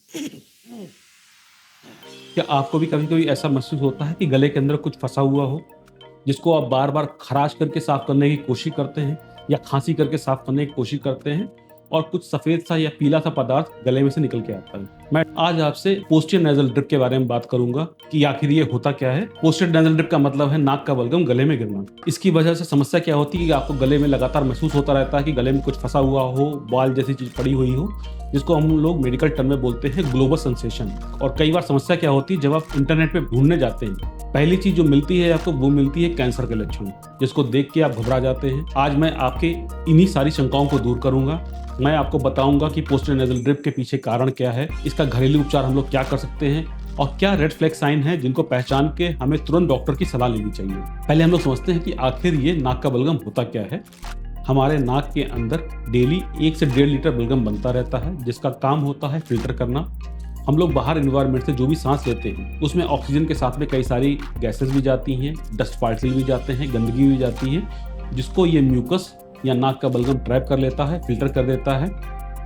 क्या आपको भी कभी-कभी ऐसा महसूस होता है कि गले के अंदर कुछ फँसा हुआ हो, जिसको आप बार-बार खराश करके साफ करने की कोशिश करते हैं या खाँसी करके साफ करने की कोशिश करते हैं और कुछ सफ़ेद सा या पीला सा पदार्थ गले में से निकल के आता है? मैं आज आपसे पोस्टीरियर नेज़ल ड्रिप के बारे में बात करूँगा कि आखिर ये होता क्या है? पोस्टीरियर नेज़ल ड्रिप का मतलब है नाक का बलगम गले में गिरना। इसकी वजह से समस्या क्या होती है कि आपको गले में लगातार महसूस होता रहता है कि गले में कुछ फँसा हुआ हो, बाल जैसी चीज़ पड़ी हुई हो, जिसको हम लोग मेडिकल टर्म में बोलते हैं ग्लोबस सेंसेशन। और कई बार समस्या क्या होती है जब आप इंटरनेट पे ढूँढने जाते हैं, पहली चीज़ जो मिलती है आपको वो मिलती है कैंसर के लक्षण, जिसको देख के आप घबरा जाते हैं। आज मैं आपके इन्हीं सारी शंकाओं को दूर करूँगा। मैं आपको बताऊँगा कि पोस्टीरियर नेज़ल ड्रिप के पीछे कारण क्या है, इसका घरेलू उपचार हम लोग क्या कर सकते हैं और क्या रेड फ्लैग साइन है जिनको पहचान के हमें तुरंत डॉक्टर की सलाह लेनी चाहिए। पहले हम लोग समझते हैं कि आखिर ये नाक का बलगम होता क्या है। हमारे नाक के अंदर डेली 1 से 1.5 लीटर बलगम बनता रहता है, जिसका काम होता है फ़िल्टर करना। हम लोग बाहर एनवायरनमेंट से जो भी सांस लेते हैं उसमें ऑक्सीजन के साथ में कई सारी गैसेस भी जाती हैं, डस्ट पार्टिकल भी जाते हैं, गंदगी भी जाती है, जिसको ये म्यूकस या नाक का बलगम ट्रैप कर लेता है, फ़िल्टर कर देता है।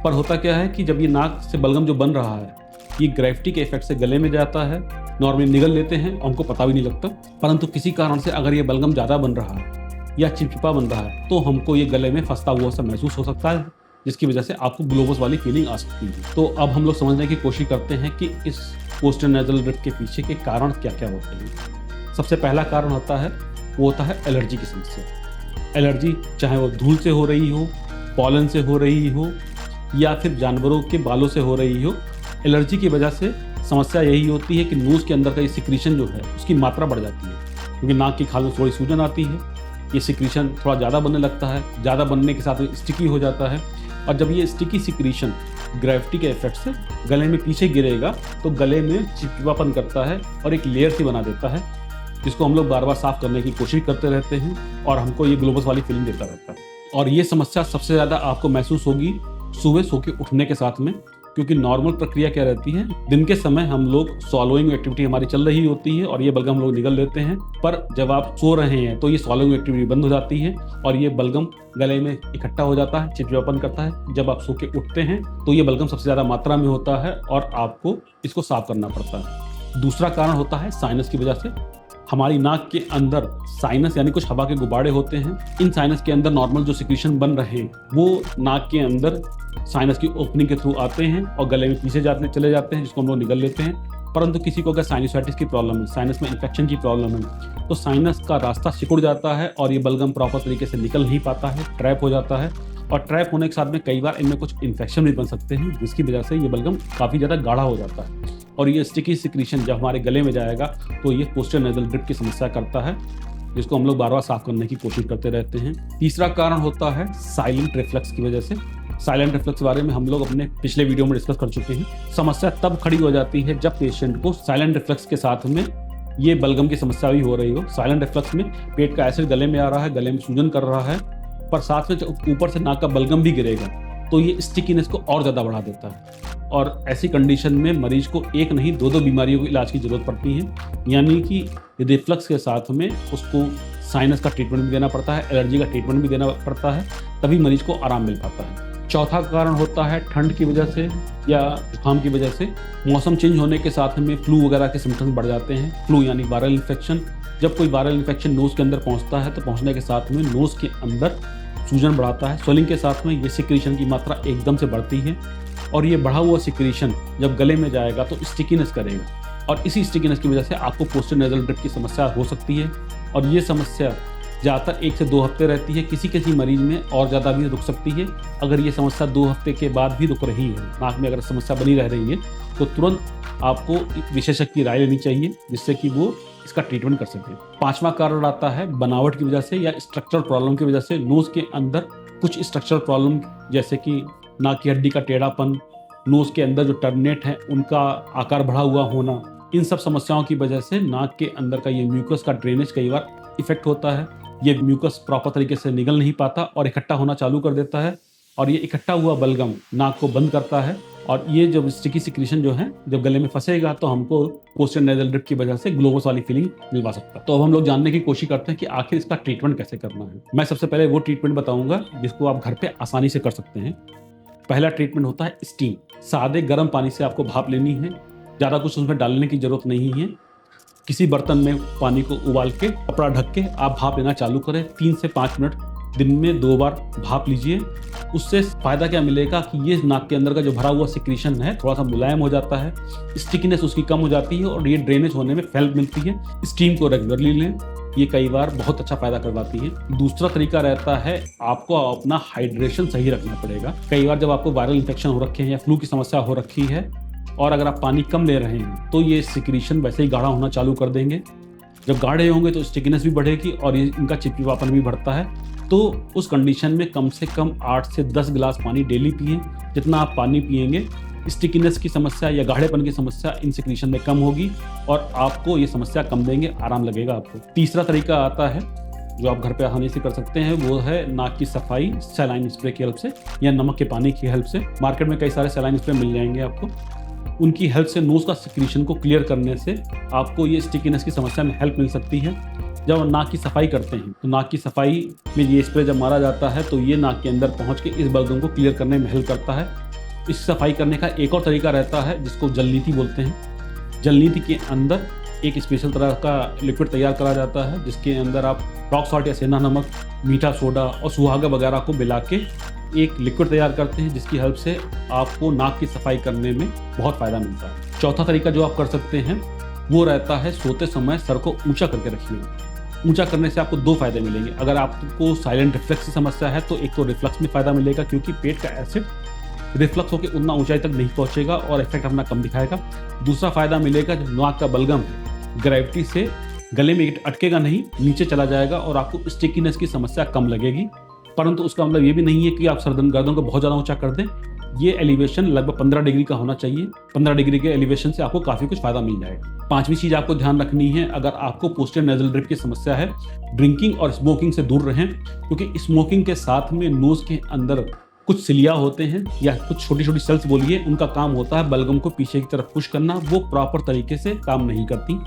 पर होता क्या है कि जब ये नाक से बलगम जो बन रहा है, ये ग्रेविटी के इफेक्ट से गले में जाता है, नॉर्मली निगल लेते हैं और हमको पता भी नहीं लगता। परंतु किसी कारण से अगर ये बलगम ज़्यादा बन रहा है या चिपचिपा बन रहा है तो हमको ये गले में फंसता हुआ सा महसूस हो सकता है, जिसकी वजह से आपको ग्लोबस वाली फीलिंग आ सकती है। तो अब हम लोग समझने की कोशिश करते हैं कि इस पोस्टीरियर नेज़ल ड्रिप के पीछे के कारण क्या-क्या होते हैं। सबसे पहला कारण होता है, वो होता है एलर्जी की समस्या। एलर्जी चाहे वो धूल से हो रही हो, पॉलन से हो रही हो या फिर जानवरों के बालों से हो रही हो, एलर्जी की वजह से समस्या यही होती है कि नोज़ के अंदर का ये सिक्रीशन जो है उसकी मात्रा बढ़ जाती है, क्योंकि नाक की खाल में थोड़ी सूजन आती है, ये सिक्रीशन थोड़ा ज़्यादा बनने लगता है, ज़्यादा बनने के साथ स्टिकी हो जाता है और जब ये स्टिकी सिक्रीशन ग्रेविटी के इफेक्ट से गले में पीछे गिरेगा तो गले में चिपचिपापन करता है और एक लेयर सी बना देता है, जिसको हम लोग बार-बार साफ करने की कोशिश करते रहते हैं और हमको ये ग्लोबस वाली फीलिंग देता रहता है। और ये समस्या सबसे ज़्यादा आपको महसूस होगी सुबह सो के उठने के साथ में, क्योंकि नॉर्मल प्रक्रिया क्या रहती है, दिन के समय हम लोग स्वॉलोइंग एक्टिविटी हमारी चल रही होती है और ये बलगम हम लोग निगल लेते हैं, पर जब आप सो रहे हैं तो ये स्वॉलोइंग एक्टिविटी बंद हो जाती है और ये बलगम गले में इकट्ठा हो जाता है, चिपचिपापन करता है। जब आप सो के उठते हैं तो ये बलगम सबसे ज़्यादा मात्रा में होता है और आपको इसको साफ करना पड़ता है। दूसरा कारण होता है साइनस की वजह से। हमारी नाक के अंदर साइनस यानी कुछ हवा के गुबारे होते हैं। इन साइनस के अंदर नॉर्मल जो सिक्रीशन बन रहे हैं वो नाक के अंदर साइनस की ओपनिंग के थ्रू आते हैं और गले में पीछे चले जाते हैं, जिसको हम लोग निगल लेते हैं। परंतु किसी को अगर साइनसाइटिस की प्रॉब्लम है, साइनस में इन्फेक्शन की प्रॉब्लम है, तो साइनस का रास्ता सिकुड़ जाता है और ये बलगम प्रॉपर तरीके से निकल नहीं पाता है, ट्रैप हो जाता है और ट्रैप होने के साथ में कई बार इनमें कुछ इन्फेक्शन भी बन सकते हैं, जिसकी वजह से ये बलगम काफ़ी ज़्यादा गाढ़ा हो जाता है और ये स्टिकी सिक्रीशन जब हमारे गले में जाएगा तो ये पोस्टीरियर नेज़ल ड्रिप की समस्या करता है, जिसको हम लोग बार-बार साफ करने की कोशिश करते रहते हैं। तीसरा कारण होता है साइलेंट रिफ्लक्स की वजह से। साइलेंट रिफ्लक्स के बारे में हम लोग अपने पिछले वीडियो में डिस्कस कर चुके हैं। समस्या तब खड़ी हो जाती है जब पेशेंट को साइलेंट रिफ्लक्स के साथ में ये बलगम की समस्या भी हो रही हो। साइलेंट रिफ्लक्स में पेट का एसिड गले में आ रहा है, गले में सूजन कर रहा है, पर साथ में ऊपर से नाक का बलगम भी गिरेगा तो ये स्टिकीनेस को और ज़्यादा बढ़ा देता है और ऐसी कंडीशन में मरीज को एक नहीं 2-2 बीमारियों के इलाज की ज़रूरत पड़ती है। यानी कि रिफ्लक्स के साथ में उसको साइनस का ट्रीटमेंट भी देना पड़ता है, एलर्जी का ट्रीटमेंट भी देना पड़ता है, तभी मरीज को आराम मिल पाता है। चौथा कारण होता है ठंड की वजह से या जुकाम की वजह से। मौसम चेंज होने के साथ में फ्लू वगैरह के सिम्टम्स बढ़ जाते हैं। फ्लू यानी वायरल इन्फेक्शन। जब कोई वायरल इन्फेक्शन नोज़ के अंदर पहुंचता है तो पहुंचने के साथ में नोज़ के अंदर सूजन बढ़ाता है। स्वेलिंग के साथ में ये सिक्रीशन की मात्रा एकदम से बढ़ती है और ये बढ़ा हुआ सिक्रीशन जब गले में जाएगा तो स्टिकीनेस करेगा और इसी स्टिकीनेस की वजह से आपको पोस्टीरियर नेज़ल ड्रिप की समस्या हो सकती है और ये समस्या ज़्यादातर 1 से 2 हफ्ते रहती है। किसी मरीज में और ज़्यादा भी रुक सकती है। अगर ये समस्या 2 हफ्ते के बाद भी रुक रही है, नाक में अगर समस्या बनी रह रही है, तो तुरंत आपको विशेषज्ञ की राय लेनी चाहिए, जिससे कि वो इसका ट्रीटमेंट कर सके। 5वां कारण आता है बनावट की वजह से या स्ट्रक्चरल प्रॉब्लम की वजह से। नोज़ के अंदर कुछ स्ट्रक्चरल प्रॉब्लम जैसे कि नाक की हड्डी का टेढ़ापन, नोज़ के अंदर जो टर्मिनेट है उनका आकार बढ़ा हुआ होना, इन सब समस्याओं की वजह से नाक के अंदर का ये म्यूकस का ड्रेनेज कई बार इफेक्ट होता है। ये म्यूकस प्रॉपर तरीके से निकल नहीं पाता और इकट्ठा होना चालू कर देता है और ये इकट्ठा हुआ बलगम नाक को बंद करता है और ये जब स्टिकी सिक्रीशन जो है जब गले में फंसेगा तो हमको पोस्टीरियर नेज़ल ड्रिप की वजह से ग्लोबस वाली फीलिंग मिलवा सकता है। तो अब हम लोग जानने की कोशिश करते हैं कि आखिर इसका ट्रीटमेंट कैसे करना है। मैं सबसे पहले वो ट्रीटमेंट बताऊंगा जिसको आप घर पे आसानी से कर सकते हैं। पहला ट्रीटमेंट होता है स्टीम। सादे गर्म पानी से आपको भाप लेनी है, ज़्यादा कुछ उसमें डालने की ज़रूरत नहीं है। किसी बर्तन में पानी को उबाल के कपड़ा ढक के आप भाप लेना चालू करें। 3 से 5 मिनट दिन में 2 बार भाप लीजिए। उससे फ़ायदा क्या मिलेगा कि ये नाक के अंदर का जो भरा हुआ सिक्रीशन है थोड़ा सा मुलायम हो जाता है, स्टिकीनेस उसकी कम हो जाती है और ये ड्रेनेज होने में हेल्प मिलती है। स्टीम को रेगुलरली लें, ये कई बार बहुत अच्छा फ़ायदा करवाती है। दूसरा तरीका रहता है आपको अपना हाइड्रेशन सही रखना पड़ेगा। कई बार जब आपको वायरल इन्फेक्शन हो रखे हैं या फ्लू की समस्या हो रखी है और अगर आप पानी कम ले रहे हैं तो ये सिक्रीशन वैसे ही गाढ़ा होना चालू कर देंगे। जब गाढ़े होंगे तो स्टिकीनेस भी बढ़ेगी और ये इनका चिपचिपापन भी बढ़ता है। तो उस कंडीशन में कम से कम 8 से 10 गिलास पानी डेली पिएं। जितना आप पानी पिएंगे स्टिकीनेस की समस्या या गाढ़ेपन की समस्या इन सिक्रीशन में कम होगी और आपको ये समस्या कम देंगे, आराम लगेगा आपको। तीसरा तरीका आता है जो आप घर पे आसानी से कर सकते हैं, वो है नाक की सफाई सलाइन स्प्रे की हेल्प से या नमक के पानी की हेल्प से। मार्केट में कई सारे सलाइन स्प्रे मिल जाएंगे आपको, उनकी हेल्प से नोज का सिक्रीशन को क्लियर करने से आपको ये स्टिकीनेस की समस्या में हेल्प मिल सकती है। जब नाक की सफाई करते हैं तो नाक की सफाई में ये स्प्रे जब मारा जाता है तो ये नाक के अंदर पहुंच के इस बलगम को क्लियर करने में हेल्प करता है। इस सफाई करने का एक और तरीका रहता है जिसको जलनीति बोलते हैं। जलनीति के अंदर एक स्पेशल तरह का लिक्विड तैयार करा जाता है जिसके अंदर आप रॉक सॉल्ट या सेंधा नमक, मीठा सोडा और सुहागा वगैरह को मिला के एक लिक्विड तैयार करते हैं जिसकी हेल्प से आपको नाक की सफाई करने में बहुत फ़ायदा मिलता है। चौथा तरीका जो आप कर सकते हैं वो रहता है सोते समय सर को ऊंचा करके रखिए। ऊंचा करने से आपको 2 फायदे मिलेंगे। अगर आपको साइलेंट रिफ्लक्स की समस्या है तो एक तो रिफ्लक्स में फ़ायदा मिलेगा क्योंकि पेट का एसिड रिफ्लक्स होकर उतना ऊंचाई तक नहीं पहुंचेगा और इफेक्ट अपना कम दिखाएगा। दूसरा फायदा मिलेगा जो नाक का बलगम है ग्रेविटी से गले में अटकेगा नहीं, नीचे चला जाएगा और आपको स्टिकीनेस की समस्या कम लगेगी। परंतु उसका मतलब ये भी नहीं है कि आप गर्दन को बहुत ज़्यादा ऊंचा कर दें। ये एलिवेशन लगभग 15 डिग्री का होना चाहिए। 15 डिग्री के एलिवेशन से आपको काफ़ी कुछ फ़ायदा मिल जाएगा। 5वीं चीज़ आपको ध्यान रखनी है, अगर आपको पोस्टीरियर नेज़ल ड्रिप की समस्या है, ड्रिंकिंग और स्मोकिंग से दूर रहें क्योंकि स्मोकिंग के साथ में नोज़ के अंदर कुछ सिलिया होते हैं या कुछ छोटी छोटी सेल्स बोलिए, उनका काम होता है बलगम को पीछे की तरफ पुश करना। वो प्रॉपर तरीके से काम नहीं करती।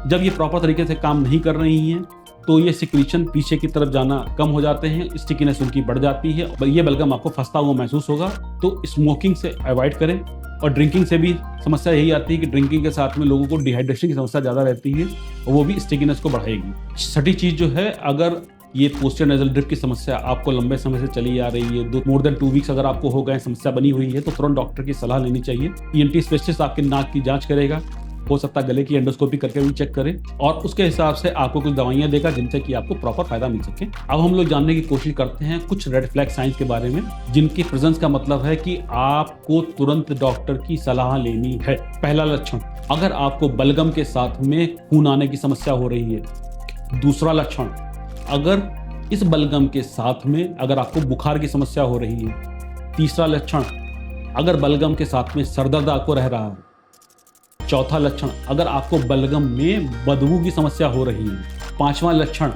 जब ये प्रॉपर तरीके से काम नहीं कर रही हैं तो ये सिक्रीशन पीछे की तरफ जाना कम हो जाते हैं, स्टिकीनेस उनकी बढ़ जाती है, ये बलगम आपको फंसता हुआ महसूस होगा। तो स्मोकिंग से अवॉइड करें और ड्रिंकिंग से भी समस्या यही आती है कि ड्रिंकिंग के साथ में लोगों को डिहाइड्रेशन की समस्या ज़्यादा रहती है और वो भी स्टिकीनेस को बढ़ाएगी। छठी चीज़ जो है, अगर ये पोस्टीरियर नेज़ल ड्रिप की समस्या आपको लंबे समय से चली आ रही है, मोर देन 2 वीक्स अगर आपको हो गए, समस्या बनी हुई है, तो तुरंत डॉक्टर की सलाह लेनी चाहिए। ईएनटी स्पेशलिस्ट आपके नाक की जांच करेगा, हो सकता है गले की एंडोस्कोपी करके भी चेक करें और उसके हिसाब से आपको कुछ दवाइयां देगा जिनसे कि आपको प्रॉपर फायदा मिल सके। अब हम लोग जानने की कोशिश करते हैं कुछ रेड फ्लैग साइंस के बारे में जिनकी प्रेजेंस का मतलब है कि आपको तुरंत डॉक्टर की सलाह लेनी है। पहला लक्षण, अगर आपको बलगम के साथ में खून आने की समस्या हो रही है। दूसरा लक्षण, अगर इस बलगम के साथ में अगर आपको बुखार की समस्या हो रही है। तीसरा लक्षण, अगर बलगम के साथ में सरदर्द आपको रह रहा है। चौथा लक्षण, अगर आपको बलगम में बदबू की समस्या हो रही है। 5वां लक्षण,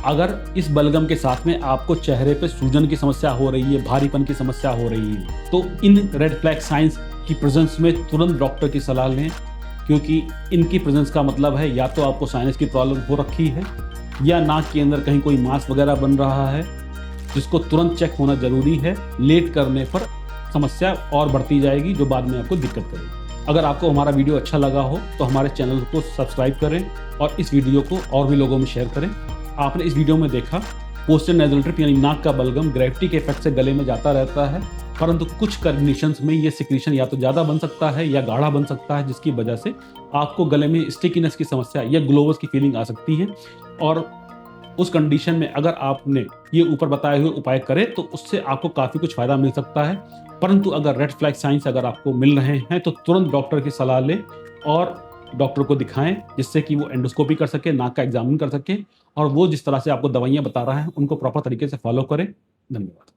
अगर इस बलगम के साथ में आपको चेहरे पे सूजन की समस्या हो रही है, भारीपन की समस्या हो रही है, तो इन रेड फ्लैग साइंस की प्रेजेंस में तुरंत डॉक्टर की सलाह लें क्योंकि इनकी प्रेजेंस का मतलब है या तो आपको साइनस की प्रॉब्लम हो रखी है या नाक के अंदर कहीं कोई मांस वगैरह बन रहा है जिसको तुरंत चेक होना जरूरी है। लेट करने पर समस्या और बढ़ती जाएगी जो बाद में आपको दिक्कत करेगी। अगर आपको हमारा वीडियो अच्छा लगा हो तो हमारे चैनल को सब्सक्राइब करें और इस वीडियो को और भी लोगों में शेयर करें। आपने इस वीडियो में देखा पोस्टीरियर नेज़ल ड्रिप यानी नाक का बलगम ग्रेविटी के इफेक्ट से गले में जाता रहता है, परंतु कुछ कंडीशंस में ये सिक्रीशन या तो ज़्यादा बन सकता है या गाढ़ा बन सकता है जिसकी वजह से आपको गले में स्टिकीनेस की समस्या या ग्लोवस की फीलिंग आ सकती है। और उस कंडीशन में अगर आपने ये ऊपर बताए हुए उपाय करे तो उससे आपको काफ़ी कुछ फ़ायदा मिल सकता है। परंतु अगर रेड फ्लैग साइंस अगर आपको मिल रहे हैं तो तुरंत डॉक्टर की सलाह लें और डॉक्टर को दिखाएं जिससे कि वो एंडोस्कोपी कर सके, नाक का एग्जामिन कर सके और वो जिस तरह से आपको दवाइयाँ बता रहा है उनको प्रॉपर तरीके से फॉलो करें। धन्यवाद।